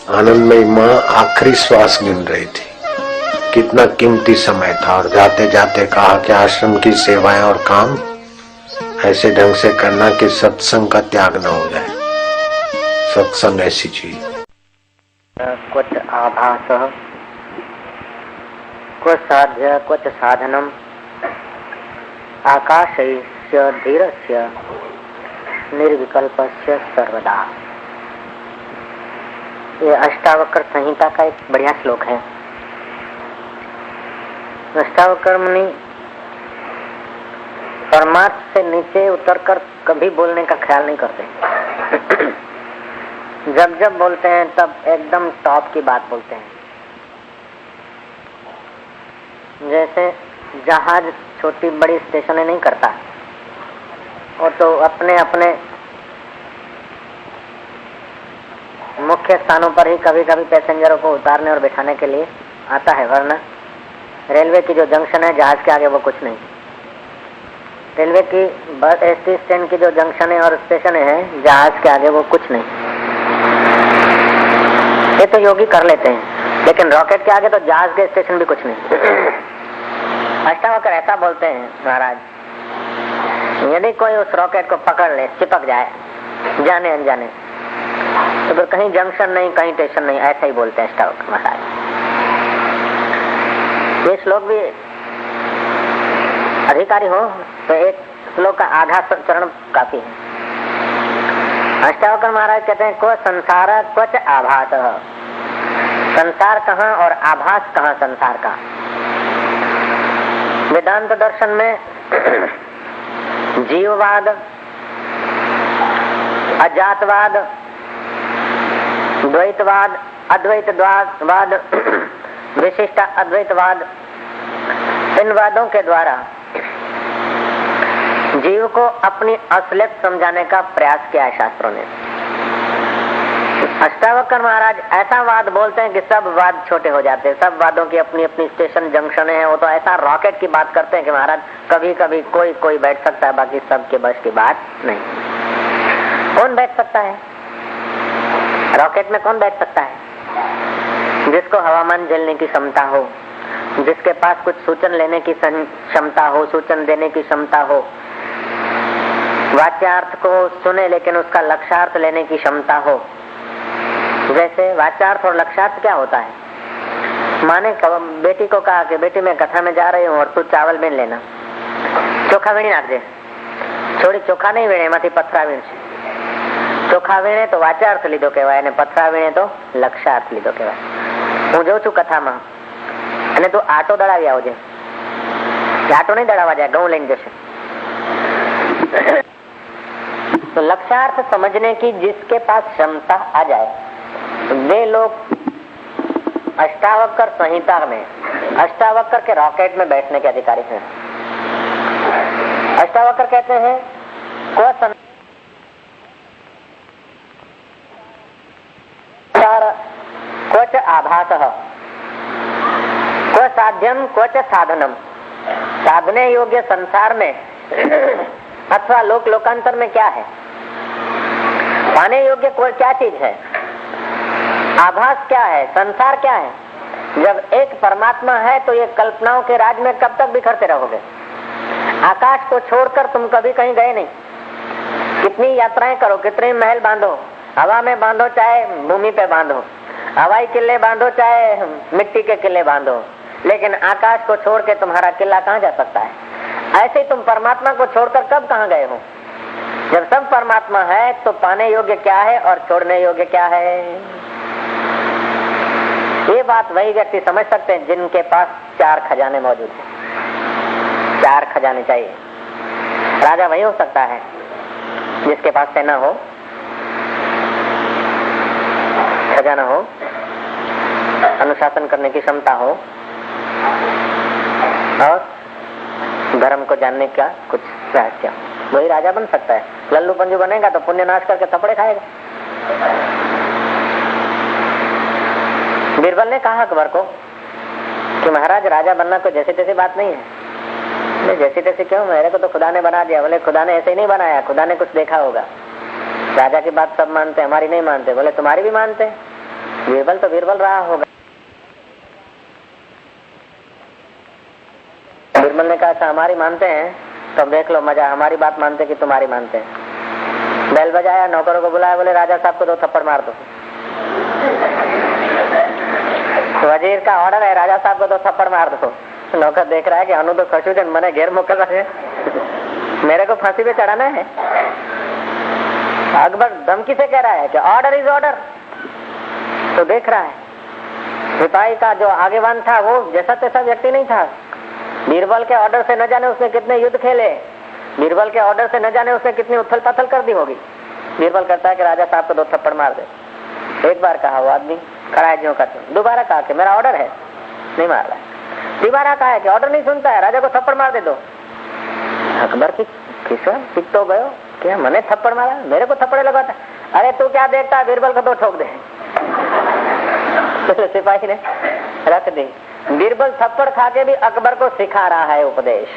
आनंदमयी माँ आखिरी श्वास गिन रही थी। कितना कीमती समय था और जाते जाते कहा कि आश्रम की सेवाएं और काम ऐसे ढंग से करना कि सत्संग का त्याग न हो जाए। सत्संग ऐसी चीज। क्वच आभासः क्व साध्य क्वच साधनम आकाशस्य धीरस्य निर्विकल्पस्य सर्वदा। ये अष्टावक्र संहिता का एक बढ़िया श्लोक है। अष्टावक्र मुनि परमार्थ से नीचे उतरकर कभी बोलने का ख्याल नहीं करते। जब जब बोलते हैं तब एकदम टॉप की बात बोलते हैं। जैसे जहाज छोटी बड़ी स्टेशनें नहीं करता, वो तो अपने अपने मुख्य स्थानों पर ही कभी कभी पैसेंजरों को उतारने और बिठाने के लिए आता है, वरना रेलवे की जो जंक्शन है जहाज के आगे वो कुछ नहीं। रेलवे की बस एसटी स्टैंड की जो जंक्शन है और स्टेशन है जहाज के आगे वो कुछ नहीं। ये तो योगी कर लेते हैं, लेकिन रॉकेट के आगे तो जहाज के स्टेशन भी कुछ नहीं। अष्टावक्र ऐसा बोलते हैं, महाराज यदि कोई उस रॉकेट को पकड़ ले, चिपक जाए जाने अनजाने, तो फिर कहीं जंक्शन नहीं कहीं स्टेशन नहीं, ऐसा ही बोलते हैं अष्टावक्र महाराज। ये श्लोक भी अधिकारी हो तो एक श्लोक का आधा चरण काफी है। अष्टावक्र महाराज कहते हैं क्व संसार क्वच आभास। संसार कहाँ और आभास कहाँ संसार का। वेदांत दर्शन में जीववाद, अजातवाद, द्वैतवाद, अद्वैतवाद, विशिष्ट अद्वैतवाद, इन वादों के द्वारा जीव को अपनी असलियत समझाने का प्रयास किया है शास्त्रों ने। अष्टावक्र महाराज ऐसा वाद बोलते हैं कि सब वाद छोटे हो जाते हैं। सब वादों की अपनी अपनी स्टेशन जंक्शन है। वो तो ऐसा रॉकेट की बात करते हैं कि महाराज कभी कभी कोई बैठ सकता है, बाकी सबके बस की बात नहीं। कौन बैठ सकता है रॉकेट में? कौन बैठ सकता है? जिसको हवामान झेलने की क्षमता हो, जिसके पास कुछ सूचन लेने की क्षमता हो, सूचन देने की क्षमता हो, वाच्यार्थ को सुने लेकिन उसका लक्ष्यार्थ लेने की क्षमता हो। जैसे वाच्यार्थ और लक्ष्यार्थ क्या होता है? माँ ने बेटी को कहा कि बेटी मैं कथा में जा रही हूँ और तू चावल बीन लेना, चोखा वीणी नाखजे। छोड़ी चोखा नहीं वीणे, एमांथी पथरा वीणशे। ચોખા વીણે તો વાચાર્થ લીધો કહેવાય અને પથરા વીણે તો લક્ષ્યાર્થ લીધો કહેવાય। હું જોઉં છું કથામાં, અને તું આટો દળાવી આવજે। આટો નહીં દળાવવા જાય, ઘઉં લઈને જશે। तो लक्ष्यार्थ समझने की जिसके पास क्षमता आ जाए, वे लोग अष्टावक्र संहिता में अष्टावक्र के रॉकेट में बैठने के अधिकारी हैं। अष्टावक्र कहते हैं क्वच आभासः क्व साध्यम क्वच साधनम। साधने योग्य संसार में अथवा लोकांतर में क्या है? पाने योग्य कोई क्या चीज है? आभास क्या है? संसार क्या है? जब एक परमात्मा है तो ये कल्पनाओं के राज में कब तक बिखरते रहोगे? आकाश को छोड़कर तुम कभी कहीं गए नहीं। कितनी यात्राएं करो, कितने महल बांधो, हवा में बांधो चाहे भूमि पे बांधो, हवाई किले बांधो चाहे मिट्टी के किले बांधो, लेकिन आकाश को छोड़ के तुम्हारा किला कहाँ जा सकता है? ऐसे तुम परमात्मा को छोड़कर कब कहाँ गए हो? जब सब परमात्मा है तो पाने योग्य क्या है और छोड़ने योग्य क्या है? ये बात वही व्यक्ति समझ सकते हैं जिनके पास 4 खजाने मौजूद हैं। 4 खजाने चाहिए। राजा वही हो सकता है जिसके पास सेना हो, खजाना हो, अनुशासन करने की क्षमता हो और धर्म को जानने का कुछ रहस्य, वही राजा बन सकता है। लल्लू पंजू बनेगा तो पुण्य नाश करके थप्पड़े खाएगा। बीरबल ने कहा अकबर को कि महाराज राजा बनना कोई जैसे तैसे बात नहीं है। जैसे तैसे क्यों? मेरे को तो खुदा ने बना दिया। बोले खुदा ने ऐसे ही नहीं बनाया, खुदा ने कुछ देखा होगा। राजा की बात सब मानते, हमारी नहीं मानते। बोले तुम्हारी भी मानते, बीरबल तो बीरबल रहा होगा। बीरबल ने कहा अच्छा हमारी मानते हैं तो देख लो मजा, हमारी बात मानते कि तुम्हारी मानते हैं। बैल बजाया, नौकरों को बुलाया, बोले राजा साहब को 2 थप्पड़ मार दो। वजीर का ऑर्डर है, राजा साहब को 2 थप्पड़ मार दो। नौकर देख रहा है कि अनु तो खशुजन मने घेर मोकल रहे हैं, मेरे को फांसी पे चढ़ाना है। अकबर धमकी से कह रहा है कि ऑर्डर इज ऑर्डर। तो देख रहा है सिपाही का जो आगेवान था वो जैसा तैसा व्यक्ति नहीं था। बीरबल के ऑर्डर से न जाने उसने कितने युद्ध खेले, बीरबल के ऑर्डर से न जाने उसने कितनी उथल पाथल कर दी होगी। बीरबल करता है कि राजा साहब को 2 थप्पड़ मार दे। एक बार कहा वो आदमी खड़ा है ज्यों का त्यों। दोबारा कहा कि मेरा ऑर्डर है, नहीं मार रहा है। तीसरा कहा है कि ऑर्डर नहीं सुनता है, राजा को थप्पड़ मार दे दो। अकबर की चित्त हो गयो, क्या मैंने थप्पड़ मारा, मेरे को थप्पड़े लगाता। अरे तू क्या देखता है, बीरबल को 2 ठोक दे। तो सिपाही ने रख दी। बीरबल थप्पड़ खा के भी अकबर को सिखा रहा है उपदेश।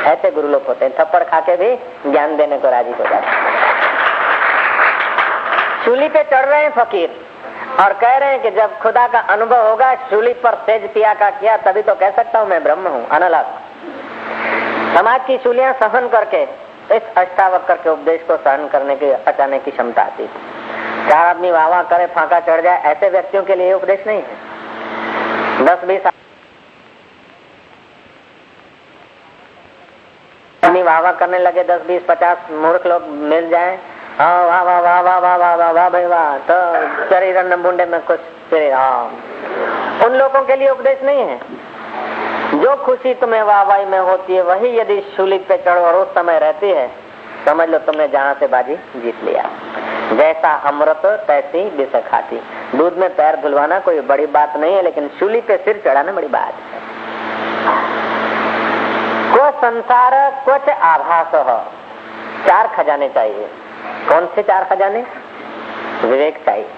ऐसे गुरु लोग होते हैं, थप्पड़ खा के भी ज्ञान देने को राजी हो जाते हैं। चूल्ही पे चढ़ रहे हैं फकीर और कह रहे हैं कि जब खुदा का अनुभव होगा, चूल्ही पर तेज पिया का किया, तभी तो कह सकता हूँ मैं ब्रह्म हूँ, अनलग। समाज की चूलियां सहन करके इस अष्टावक्र के उपदेश को सहन करने की बचाने की क्षमता आती है। 4 आदमी वाह वाह करे, फांका चढ़ जाए, ऐसे व्यक्तियों के लिए उपदेश नहीं है। 10-20 आदमी वाह वाह करने लगे, 10-20-50 मूर्ख लोग मिल जाए, हाँ वाह वाह वाह वाह वाह वाह वाह वाह भाई वाह, तो शरीर बुंडे में कुछ श्री राम। उन लोगों के लिए उपदेश नहीं है। जो खुशी तुम्हें वाहवाही में होती है वही यदि शूली पे चढ़ो और उस समय रहती है, समझ लो तुमने जहाँ से बाजी जीत लिया। जैसा अमृत तैसी विष खाती। दूध में पैर धुलवाना कोई बड़ी बात नहीं है, लेकिन शूली पे सिर चढ़ाना बड़ी बात है। को संसार कुछ आभास हो। 4 खजाने चाहिए। कौन से 4 खजाने? विवेक चाहिए,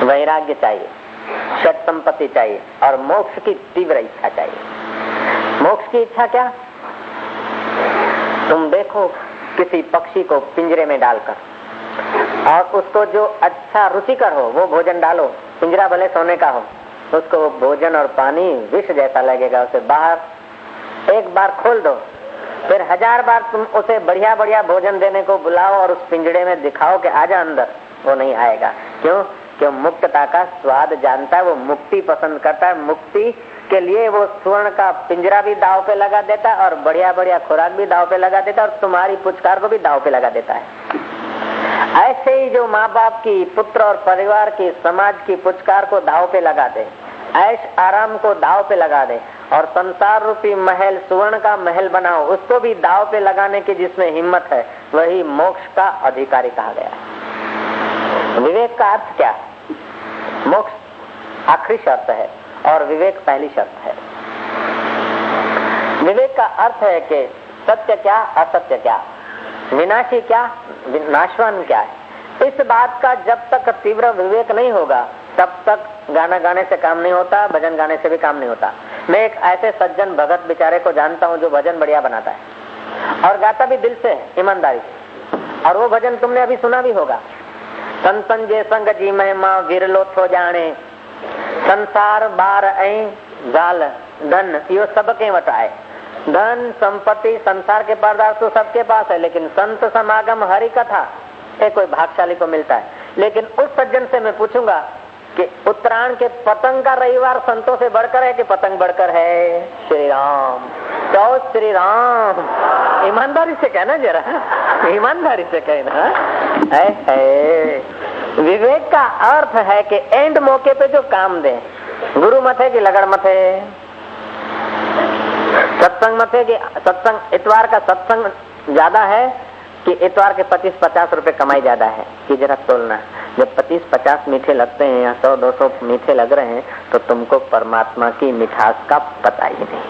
वैराग्य चाहिए, षट संपत्ति चाहिए और मोक्ष की तीव्र इच्छा चाहिए। मोक्ष की इच्छा क्या? तुम देखो किसी पक्षी को पिंजरे में डालकर और उसको जो अच्छा रुचिकर हो वो भोजन डालो, पिंजरा भले सोने का हो, उसको वो भोजन और पानी विष जैसा लगेगा। उसे बाहर एक बार खोल दो, फिर 1000 बार तुम उसे बढ़िया बढ़िया भोजन देने को बुलाओ और उस पिंजरे में दिखाओ कि आजा अंदर, वो नहीं आएगा। क्यों? क्यों? मुक्तता का स्वाद जानता है, वो मुक्ति पसंद करता है। मुक्ति के लिए वो स्वर्ण का पिंजरा भी दाव पे लगा देता है और बढ़िया बढ़िया खुराक भी दाव पे लगा देता है और तुम्हारी पुचकार को भी दाव पे लगा देता है। ऐसे ही जो माँ बाप की, पुत्र और परिवार की, समाज की पुचकार को दाव पे लगा दे, ऐश आराम को दाव पे लगा दे और संसार रूपी महल, सुवर्ण का महल बनाओ, उसको भी दाव पे लगाने की जिसमें हिम्मत है, वही मोक्ष का अधिकारी कहा गया। विवेक का अर्थ क्या? मोक्ष आखिरी शर्त है और विवेक पहली शर्त है। विवेक का अर्थ है कि सत्य क्या, असत्य क्या, विनाशी क्या, नाशवान क्या है। इस बात का जब तक तीव्र विवेक नहीं होगा तब तक गाना गाने से काम नहीं होता, भजन गाने से भी काम नहीं होता। मैं एक ऐसे सज्जन भगत बेचारे को जानता हूँ जो भजन बढ़िया बनाता है और गाता भी दिल से, ईमानदारी से। और वो भजन तुमने अभी सुना भी होगा। संतन जे संग जी महिमा विरलो थो जाने, संसार बार ऐं जाल धन यो सबके वट आए। धन संपत्ति संसार के पदार्थ तो सबके पास है, लेकिन संत समागम हरि कथा ये कोई भाग्यशाली को मिलता है। लेकिन उस सज्जन से मैं पूछूंगा कि उत्तरायण के पतंग का रविवार संतों से बढ़कर है कि पतंग बढ़कर है? श्री राम, तो श्री राम। ईमानदारी से कहना जरा, ईमानदारी से कहना है। विवेक का अर्थ है कि एंड मौके पे जो काम दे, गुरु मथे की लगड़ मथे, सत्संग मथे की सत्संग, इतवार का सत्संग ज्यादा है कि इतवार के 25-50 रुपए कमाई ज्यादा है कि जरा तोलना। जब 25-50 मीठे लगते हैं या 100-200 मीठे लग रहे हैं तो तुमको परमात्मा की मिठास का पता ही नहीं।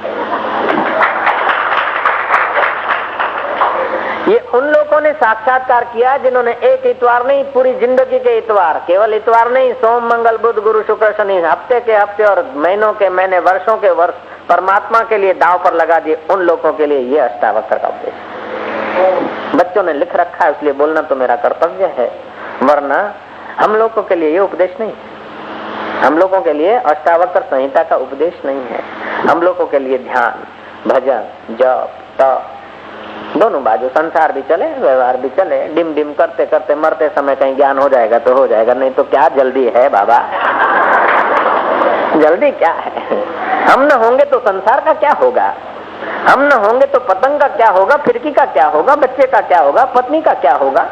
ये उन लोगों ने साक्षात्कार किया जिन्होंने एक इतवार नहीं, पूरी जिंदगी के इतवार, केवल इतवार नहीं, सोम मंगल बुध गुरु शुक्र शनि, हफ्ते के हफ्ते और महीनों के महीने, वर्षों के वर्ष परमात्मा के लिए दांव पर लगा दिए। उन लोगों के लिए ये अष्टावक्र का उपदेश। बच्चों ने लिख रखा है इसलिए बोलना तो मेरा कर्तव्य है, वरना हम लोगों के लिए ये उपदेश नहीं। हम लोगों के लिए अष्टावक्र संहिता का उपदेश नहीं है। हम लोगों के लिए ध्यान, भजन, जप, तप दोनों बाजू, संसार भी चले व्यवहार भी चले। डिम डिम करते करते मरते समय कहीं ज्ञान हो जाएगा तो हो जाएगा, नहीं तो क्या जल्दी है बाबा, जल्दी क्या है। हम न होंगे तो संसार का क्या होगा, हम न होंगे तो पतंग का क्या होगा, फिरकी का क्या होगा, बच्चे का क्या होगा, पत्नी का क्या होगा।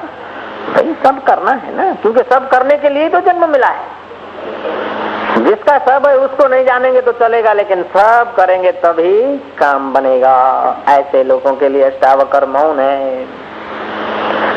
भाई सब करना है ना, क्योंकि सब करने के लिए तो जन्म मिला है। जिसका सब है उसको नहीं जानेंगे तो चलेगा, लेकिन सब करेंगे तभी काम बनेगा। ऐसे लोगों के लिए अष्टावक्र मौन है।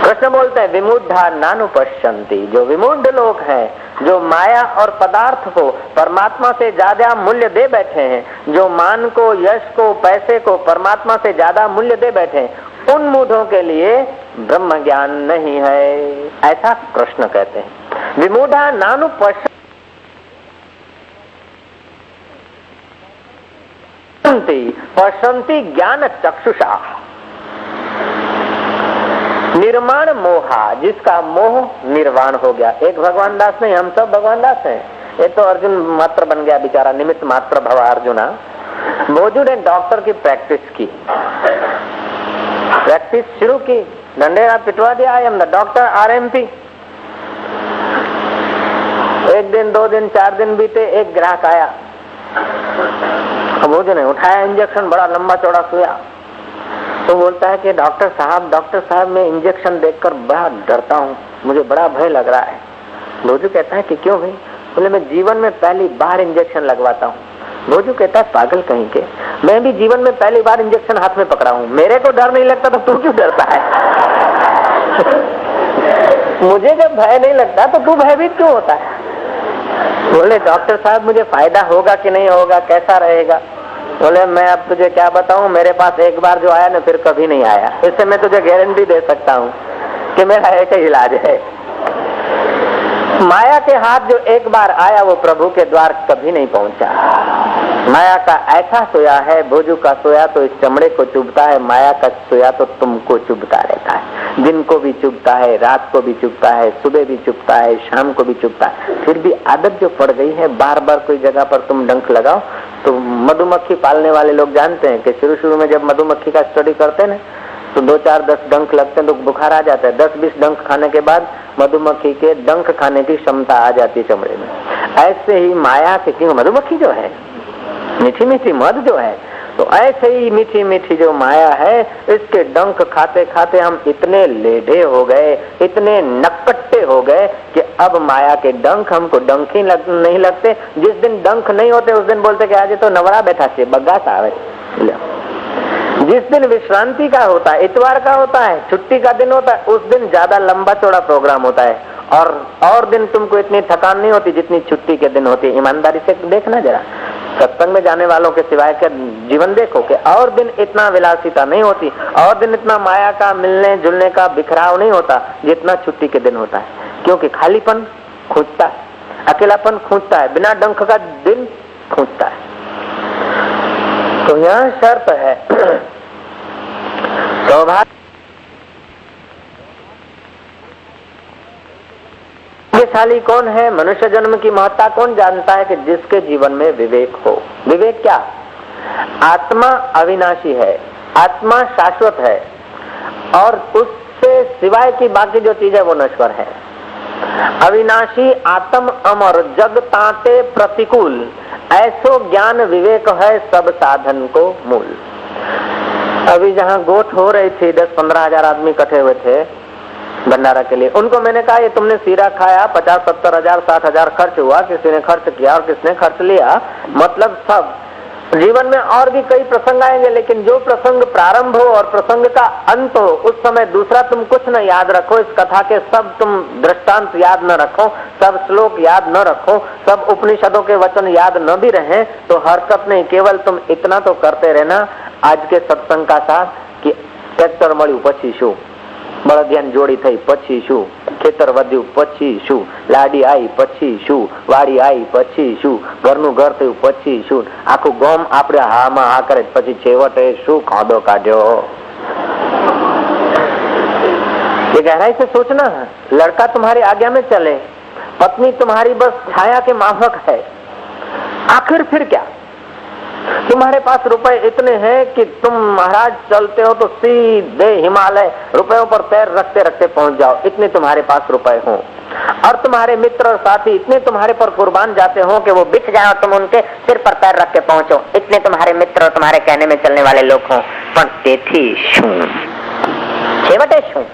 कृष्ण बोलते हैं विमूढ़ा नानुपश्यन्ति, जो विमूढ़ लोग हैं, जो माया और पदार्थ को परमात्मा से ज्यादा मूल्य दे बैठे हैं, जो मान को, यश को, पैसे को परमात्मा से ज्यादा मूल्य दे बैठे हैं, उन मूढ़ों के लिए ब्रह्म ज्ञान नहीं है, ऐसा कृष्ण कहते हैं। विमूढ़ा नानुपश्यन्ति पश्यन्ति ज्ञान चक्षुषा। निर्माण मोहा, जिसका मोह निर्वाण हो गया। एक भगवान दास नहीं, हम सब भगवान दास हैं। ये तो अर्जुन मात्र बन गया बेचारा, निमित्त मात्र भवा अर्जुना। भोजू ने डॉक्टर की प्रैक्टिस की, प्रैक्टिस शुरू की, डंडेरा पिटवा दिया, I am the doctor RMP। एक दिन, 2 दिन, 4 दिन बीते, एक ग्राहक आया, भोजू ने उठाया इंजेक्शन, बड़ा लंबा चौड़ा सुया। तो बोलता है कि डॉक्टर साहब मैं इंजेक्शन देखकर बड़ा डरता हूँ, मुझे बड़ा भय लग रहा है। भोजू कहता है कि क्यों भाई? बोले मैं जीवन में पहली बार इंजेक्शन लगवाता हूँ। भोजू कहता है पागल कहीं के, मैं भी जीवन में पहली बार इंजेक्शन हाथ में पकड़ा हूँ, मेरे को डर नहीं लगता तो तू क्यों डरता है? मुझे जब भय नहीं लगता तो तू भयभीत क्यों होता है? बोले डॉक्टर साहब मुझे फायदा होगा कि नहीं होगा, कैसा रहेगा? बोले मैं अब तुझे क्या बताऊं, मेरे पास एक बार जो आया ना फिर कभी नहीं आया, इससे मैं तुझे गारंटी दे सकता हूं कि मेरा एक ही इलाज है। माया के हाथ जो एक बार आया वो प्रभु के द्वार कभी नहीं पहुंचा। माया का ऐसा सोया है, भोजू का सोया तो इस चमड़े को चुभता है, माया का सोया तो तुमको चुभता रहता है। दिन को भी चुभता है, रात को भी चुभता है, सुबह भी चुभता है, शाम को भी चुभता है। फिर भी आदत जो पड़ गई है, बार बार कोई जगह पर तुम डंक लगाओ। तो मधुमक्खी पालने वाले लोग जानते हैं कि शुरू में जब मधुमक्खी का स्टडी करते हैं ना, तो 2, 4, 10 डंक लगते हैं तो बुखार आ जाता है। 10-20 डंक खाने के बाद मधुमक्खी के डंक खाने की क्षमता आ जाती है चमड़े में। ऐसे ही माया के, क्योंकि मधुमक्खी जो है मीठी मीठी मध जो है, तो ऐसे ही मीठी मीठी जो माया है, इसके डंक खाते खाते हम इतने लेढ़े हो गए, इतने नकट्टे हो गए कि अब माया के डंक हमको डंक ही नहीं लगते। जिस दिन डंक नहीं होते उस दिन बोलते कि आज तो नवरा बैठा से बग्गा सा आवे। जिस दिन विश्रांति का होता है, इतवार का होता है, छुट्टी का दिन होता है, उस दिन ज्यादा लंबा चौड़ा प्रोग्राम होता है। और दिन तुमको इतनी थकान नहीं होती जितनी छुट्टी के दिन होती है। ईमानदारी से देखना जरा, सत्संग में जाने वालों के सिवाय का जीवन देखो कि और दिन इतना विलासिता नहीं होती, और दिन इतना माया का मिलने जुलने का बिखराव नहीं होता जितना छुट्टी के दिन होता है। क्योंकि खालीपन खूंजता है, अकेलापन खूंजता है, बिना डंक का दिन खूंजता है। तो यह शर्त है सौभाग्यशाली कौन है, मनुष्य जन्म की महत्ता कौन जानता है कि जिसके जीवन में विवेक हो। विवेक क्या? आत्मा अविनाशी है, आत्मा शाश्वत है, और उससे सिवाय की बाकी जो चीज है वो नश्वर है। अविनाशी आत्म अमर जग ताते प्रतिकूल, ऐसो ज्ञान विवेक है सब साधन को मूल। अभी जहाँ गोठ हो रही थी, 10-15 हजार आदमी इकट्ठे हुए थे भंडारा के लिए। उनको मैंने कहा ये तुमने सीरा खाया, 50-70 हजार 60 हजार खर्च हुआ, किसी ने खर्च किया और किसने खर्च लिया, मतलब सब। जीवन में और भी कई प्रसंग आएंगे, लेकिन जो प्रसंग प्रारंभ हो और प्रसंग का अंत हो, उस समय दूसरा तुम कुछ न याद रखो। इस कथा के सब तुम दृष्टांत याद न रखो, सब श्लोक याद न रखो, सब उपनिषदों के वचन याद न भी रहे तो हरकत नहीं। केवल तुम इतना तो करते रहना आज के सत्संग का साथ कि ट्रेक्टर મળ્યું પછી શું, બળદિયાની જોડી થઈ પછી શું, ખેતર વધ્યું પછી શું, લાડી આવી પછી શું, વાડી આવી પછી શું, ઘરનું ઘર થયું પછી શું, આખું ગામ આપણે હામાં હા કરે પછી છેવટે શું ખાધો કાઢ્યો। ये गहराई से सोचना। लड़का तुम्हारी आज्ञा में चले, पत्नी तुम्हारी बस छाया के माफक है, आखिर फिर क्या? तुम्हारे पास रुपए इतने हैं कि तुम महाराज चलते हो तो सीधे हिमालय रुपयों पर पैर रखते रखते पहुंच जाओ, इतने तुम्हारे पास रुपए हो। और तुम्हारे मित्र और साथी इतने तुम्हारे पर कुर्बान जाते हो कि वो बिक जाए और तुम उनके सिर पर पैर रख के पहुंचो, इतने तुम्हारे मित्र और तुम्हारे कहने में चलने वाले लोग हो। पर तेथी शू, छेवटे शू?